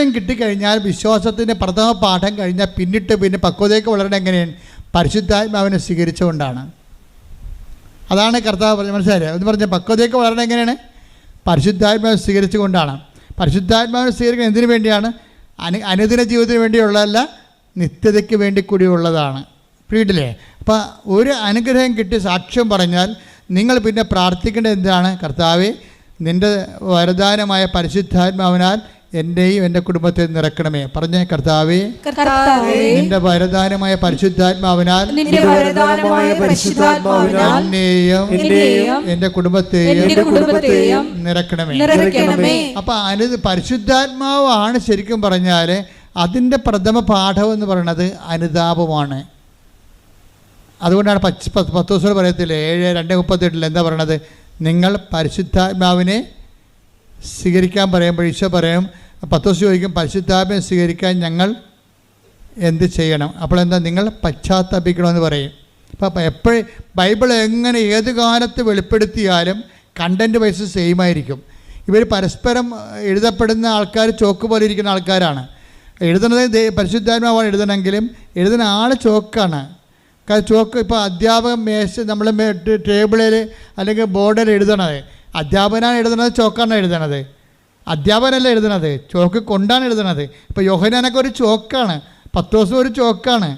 അനുഗ്രഹം കിട്ടിക്കഴിഞ്ഞാൽ, വിശ്വാസത്തിൻ്റെ പ്രഥമ പാഠം കഴിഞ്ഞാൽ പിന്നെ പക്വതയ്ക്ക് വളരണം എങ്ങനെയാണ്? പരിശുദ്ധാത്മാവിനെ സ്വീകരിച്ചുകൊണ്ടാണ്. അതാണ് കർത്താവ് പറഞ്ഞത്. മനസ്സിലായില്ലേ? എന്ന് പറഞ്ഞാൽ പക്വതയ്ക്ക് വളരണം എങ്ങനെയാണ്? പരിശുദ്ധാത്മാവിനെ സ്വീകരിച്ചുകൊണ്ടാണ്. പരിശുദ്ധാത്മാവിനെ സ്വീകരിക്കുന്നത് എന്തിനു വേണ്ടിയാണ്? അനുദിന ജീവിതത്തിന് വേണ്ടിയുള്ളതല്ല, നിത്യതയ്ക്ക് വേണ്ടി കൂടിയുള്ളതാണ്. വീട്ടിലെ അപ്പോൾ ഒരു അനുഗ്രഹം കിട്ടി സാക്ഷ്യം പറഞ്ഞാൽ നിങ്ങൾ പിന്നെ പ്രാർത്ഥിക്കേണ്ടത് എന്താണ്? കർത്താവേ, നിൻ്റെ വരദാനമായ പരിശുദ്ധാത്മാവിനാൽ എൻ്റെയും എൻ്റെ കുടുംബത്തെ നിറക്കണമേ. പറഞ്ഞേ, കർത്താവേ, നിൻ്റെ വരദാനമായ പരിശുദ്ധാത്മാവിനാൽ എന്നെയും എൻ്റെ കുടുംബത്തെയും നിറക്കണമേ. അപ്പം പരിശുദ്ധാത്മാവാണ് ശരിക്കും പറഞ്ഞാൽ അതിൻ്റെ പ്രഥമ പാഠം എന്ന് പറയുന്നത് അനുതാപമാണ്. അതുകൊണ്ടാണ് പത്രോസ് പറയത്തില്ലേ 7:2:38 എന്താ പറയണത്? നിങ്ങൾ പരിശുദ്ധാത്മാവിനെ സ്വീകരിക്കാൻ പറയുമ്പോൾ ഈശോ പറയും, പത്രോസ് ചോദിക്കും, പരിശുദ്ധാത്മാവിനെ സ്വീകരിക്കാൻ ഞങ്ങൾ എന്ത് ചെയ്യണം? അപ്പോൾ എന്താ? നിങ്ങൾ പശ്ചാത്തപിക്കണമെന്ന് പറയും. അപ്പോൾ എപ്പോഴും ബൈബിൾ എങ്ങനെ ഏത് കാലത്ത് വെളിപ്പെടുത്തിയാലും കണ്ടൻറ്റ് വൈസ് സെയിം ആയിരിക്കും. ഇവർ പരസ്പരം എഴുതപ്പെടുന്ന ആൾക്കാർ ചോക്ക് പോലെ ഇരിക്കുന്ന ആൾക്കാരാണ്. എഴുതുന്നത് പരിശുദ്ധാത്മാവാണ് എഴുതണമെങ്കിലും എഴുതുന്ന ആൾ ചോക്കാണ്. ചോക്ക് ഇപ്പോൾ അധ്യാപകൻ നമ്മൾ ടേബിളിൽ അല്ലെങ്കിൽ ബോർഡിൽ എഴുതണത് അധ്യാപകനാണ് എഴുതുന്നത്, ചോക്കാണ് എഴുതണത്. അധ്യാപകനല്ല എഴുതണത്, ചോക്ക് കൊണ്ടാണ് എഴുതണത്. ഇപ്പോൾ യോഹന്നാനൊക്കെ ഒരു ചോക്കാണ്, പത്രോസും ഒരു ചോക്കാണ്.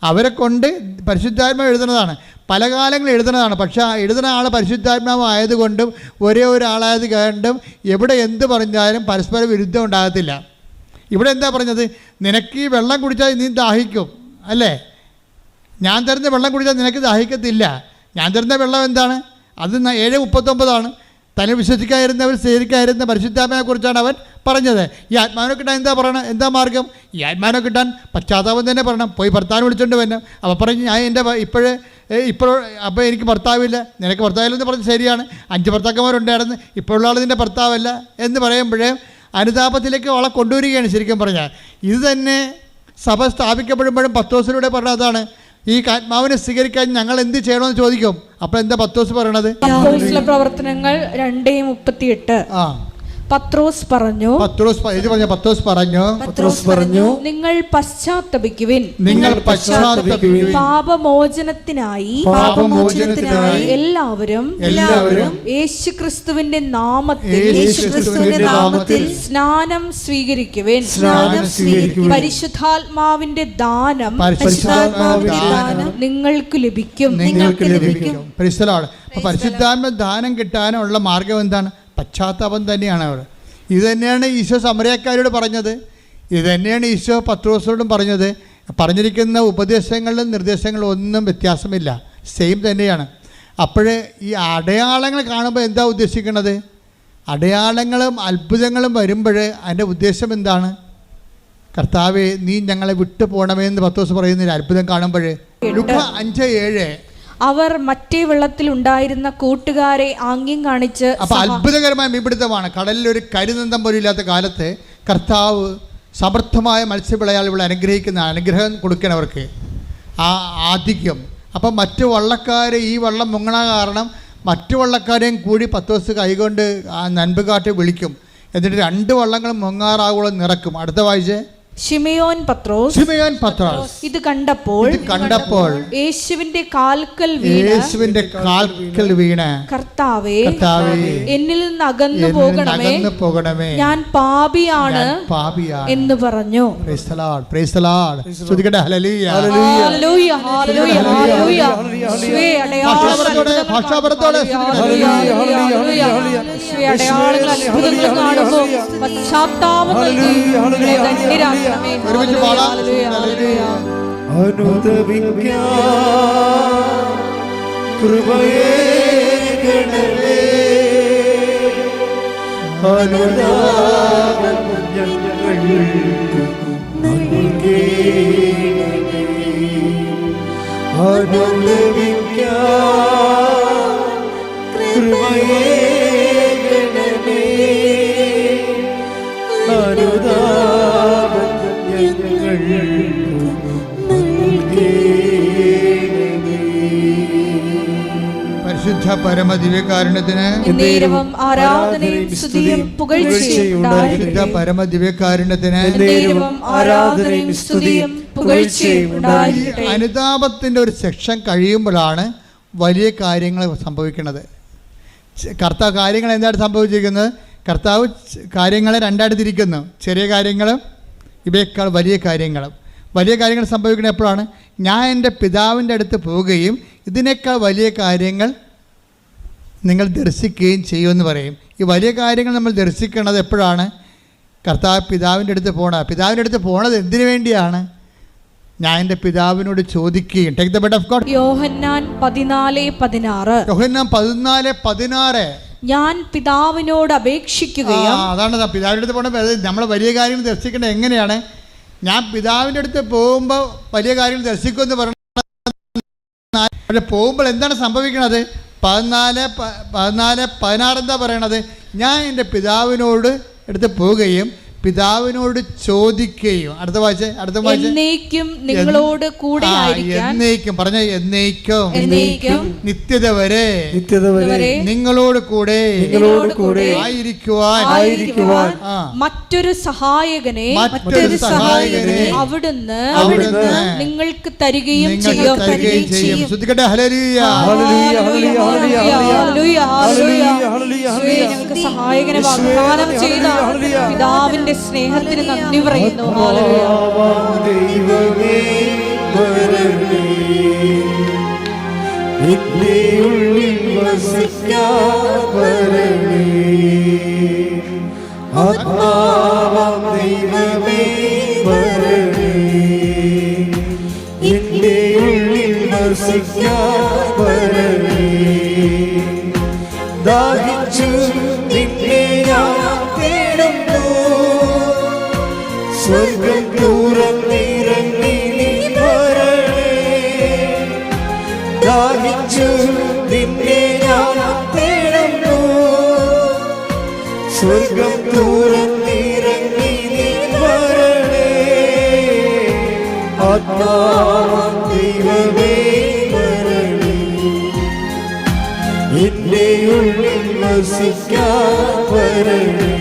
അവരെ കൊണ്ട് പരിശുദ്ധാത്മാവ് എഴുതുന്നതാണ്, പല കാലങ്ങളിൽ എഴുതുന്നതാണ്. പക്ഷേ ആ എഴുതുന്ന ആൾ പരിശുദ്ധാത്മാവ് ആയതുകൊണ്ടും ഒരേ ഒരാളായത് കൊണ്ടും എവിടെ എന്ത് പറഞ്ഞാലും പരസ്പര വിരുദ്ധം ഉണ്ടാകത്തില്ല. ഇവിടെ എന്താ പറഞ്ഞത്? നിനക്ക് ഈ വെള്ളം കുടിച്ചാൽ നീ ദാഹിക്കും അല്ലേ? ഞാൻ തരുന്ന വെള്ളം കുടിച്ചാൽ നിനക്ക് ദാഹിക്കത്തില്ല. ഞാൻ തരുന്ന വെള്ളം എന്താണ്? അത് 7:39 തന്നെ വിശ്വസിക്കാതിരുന്നവർ സ്വീകരിക്കാതിരുന്ന പരിശുദ്ധാത്മാവിനെക്കുറിച്ചാണ് അവൻ പറഞ്ഞത്. ഈ ആത്മാവിനെ കിട്ടാൻ എന്താ പറയണം? എന്താ മാർഗം? ഈ ആത്മാവിനെ കിട്ടാൻ പശ്ചാത്താപം തന്നെ പറയണം. പോയി ഭർത്താവിനെ വിളിച്ചുകൊണ്ട് വരണം. അപ്പോൾ പറഞ്ഞ് ഞാൻ എൻ്റെ ഇപ്പോൾ അപ്പോൾ എനിക്ക് ഭർത്താവില്ല, നിനക്ക് ഭർത്താവില്ലെന്ന് പറഞ്ഞ് ശരിയാണ്. 5 ഭർത്താക്കന്മാരുണ്ടായിരുന്നു, ഇപ്പോഴുള്ള ആൾ നിൻ്റെ ഭർത്താവല്ല എന്ന് പറയുമ്പോഴേ അനുതാപത്തിലേക്ക് അവളെ കൊണ്ടുവരികയാണ്. ശരിക്കും പറഞ്ഞാൽ ഇത് തന്നെ സഭ സ്ഥാപിക്കപ്പെടുമ്പോഴും പത്രോസിലൂടെ പറഞ്ഞ അതാണ്, ഈ ആത്മാവിനെ സ്വീകരിക്കാൻ ഞങ്ങൾ എന്ത് ചെയ്യണമെന്ന് ചോദിക്കും. അപ്പോൾ എന്താ പത്രോസ് പറയണത്? പ്രവർത്തനങ്ങൾ 2:38 പത്രോസ് പറഞ്ഞു നിങ്ങൾ പശ്ചാത്തപിക്കുവിൻ, പാപമോചനത്തിനായി എല്ലാവരും യേശുക്രിസ്തുവിന്റെ നാമത്തിൽ സ്നാനം സ്വീകരിക്കുവിൻ. പരിശുദ്ധാത്മാവിന്റെ ദാനം നിങ്ങൾക്ക് ലഭിക്കും. പരിശുദ്ധാത്മ ദാനം കിട്ടാനുള്ള മാർഗം എന്താണ്? പശ്ചാത്താപം തന്നെയാണ്. അവിടെ ഇത് തന്നെയാണ് ഈശോ സമരക്കാരോട് പറഞ്ഞത്, ഇത് തന്നെയാണ് ഈശോ പത്രോസിനോടും പറഞ്ഞത്. പറഞ്ഞിരിക്കുന്ന ഉപദേശങ്ങളിലും നിർദ്ദേശങ്ങളും ഒന്നും വ്യത്യാസമില്ല, സെയിം തന്നെയാണ്. അപ്പോൾ ഈ അടയാളങ്ങൾ കാണുമ്പോൾ എന്താ ഉദ്ദേശിക്കുന്നത്? അടയാളങ്ങളും അത്ഭുതങ്ങളും വരുമ്പോൾ അതിൻ്റെ ഉദ്ദേശം എന്താണ്? കർത്താവേ, നീ ഞങ്ങളെ വിട്ടു പോകണമേ എന്ന് പത്രോസ് പറയുന്നില്ല അത്ഭുതം കാണുമ്പോൾ. ലൂക്ക 5:7 അവർ മറ്റേ വെള്ളത്തിൽ ഉണ്ടായിരുന്ന കൂട്ടുകാരെ ആംഗ്യം കാണിച്ച്. അപ്പോൾ അത്ഭുതകരമായ മീൻപിടുത്തമാണ്. കടലിൽ ഒരു കരിനന്തം പോലും ഇല്ലാത്ത കാലത്ത് കർത്താവ് സമർത്ഥമായ മത്സ്യവിളയാളികളെ അനുഗ്രഹിക്കുന്ന അനുഗ്രഹം കൊടുക്കണവർക്ക് ആ ആധിക്യം. അപ്പം മറ്റു വള്ളക്കാർ ഈ വള്ളം മുങ്ങണ കാരണം മറ്റു വള്ളക്കാരെയും കൂടി പത്രോസ് കൈകൊണ്ട് ആ നൻപ് കാട്ടി വിളിക്കും. എന്നിട്ട് 2 വള്ളങ്ങളും മുങ്ങാറാവോളം നിറക്കും. അടുത്ത വായിച്ചേ. ശിമയോൻ പത്രോസ് ഇത് കണ്ടപ്പോൾ യേശുവിന്റെ കാൽക്കൽ വീണ് കർത്താവേ, എന്നിൽ നിന്ന് അകന്നു പോകണമേ, ഞാൻ പാപിയാണ് എന്ന് പറഞ്ഞു. പരമദിവ്യകാരുണ്യത്തിന് എന്നേരവും ആരാധനയും സ്തുതിയും പുകഴ്ചയും ഉണ്ടായിരിക്കട്ടെ. പരിശുദ്ധ പരമദിവ്യകാരുണ്യത്തിന് എന്നേരവും ആരാധനയും സ്തുതിയും പുകഴ്ചയും ഉണ്ടായിരിക്കട്ടെ. അനുതാപത്തിന്റെ ഒരു സെക്ഷൻ കഴിയുമ്പോഴാണ് വലിയ കാര്യങ്ങൾ സംഭവിക്കുന്നത്. കർത്താവ് കാര്യങ്ങൾ എന്താണ് സംഭവിച്ചിരിക്കുന്നത്? കർത്താവ് കാര്യങ്ങളെ രണ്ടായിട്ട് തിരിക്കുന്നു. ചെറിയ കാര്യങ്ങളും ഇവയേക്കാൾ വലിയ കാര്യങ്ങളും. വലിയ കാര്യങ്ങൾ സംഭവിക്കുന്നത് എപ്പോഴാണ്? ഞാൻ എൻ്റെ പിതാവിൻ്റെ അടുത്ത് പോവുകയും ഇതിനേക്കാൾ വലിയ കാര്യങ്ങൾ നിങ്ങൾ ദർശിക്കുകയും ചെയ്യുമെന്ന് പറയും. ഈ വലിയ കാര്യങ്ങൾ നമ്മൾ ദർശിക്കുന്നത് എപ്പോഴാണ്? കർത്താവ് പിതാവിൻ്റെ അടുത്ത് പോകണം. പിതാവിൻ്റെ അടുത്ത് പോണത് എന്തിനു വേണ്ടിയാണ്? ഞാൻ എൻ്റെ പിതാവിനോട് ചോദിക്കുകയും. Take the bed of God. യോഹന്നാൻ 14:16. യോഹന്നാൻ 14:16. ഞാൻ പിതാവിനോട് അപേക്ഷിക്കുകയും. അതാണ് പിതാവിൻ്റെ അടുത്ത് പോകണം. നമ്മൾ വലിയ കാര്യങ്ങൾ ദർശിക്കേണ്ടത് എങ്ങനെയാണ്? ഞാൻ പിതാവിൻ്റെ അടുത്ത് പോകുമ്പോൾ വലിയ കാര്യങ്ങൾ ദർശിക്കുമെന്ന് പറഞ്ഞാൽ പോകുമ്പോൾ എന്താണ് സംഭവിക്കണത്? 14:16 എന്താ പറയണത്? ഞാൻ എൻ്റെ പിതാവിനോട് അടുത്ത് പോവുകയും പിതാവിനോട് ചോദിക്കുകയും. അടുത്ത വായിച്ചേ. എന്നേക്കും നിങ്ങളോട് കൂടെ ആയിരിക്കാൻ. എന്നേക്കും പറഞ്ഞ എന്നേക്കും നിത്യത വരെ നിങ്ങളോട് കൂടെ ആയിരിക്കുവാൻ മറ്റൊരു സഹായകനെ അവിടുന്ന് നിങ്ങൾക്ക് തരികയും ചെയ്യും. ശ്രദ്ധിക്കട്ടെ. ഹല്ലേലൂയ. ഞങ്ങൾക്ക് സഹായകനെ വാഗ്ദാനം ചെയ്ത പിതാവിന്റെ സ്നേഹത്തിന് നന്ദി പറയുന്നു. ദൈവമേ വരണേ, നിന്റെ ഉള്ളിൽ വസിക്കാൻ വരണേ. ആത്മാവാം ദൈവമേ വരണേ, നിന്റെ ഉള്ളിൽ വസിക്കാൻ വരണേ. ദാഹിച്ചു നിന്നെ ഞാൻ തേടുന്നു, സ്വർഗം തുറന്നിറങ്ങി നീ വരണേ. ദാഹിച്ചു നിന്നെ ഞാൻ തേടുന്നു, സ്വർഗം തുറന്നിറങ്ങി നീ വരണേ. ആത്മാവാം ദൈവമേ വരണേ, എന്റെ ഉള്ളിൽ വസിക്കാൻ വരണേ.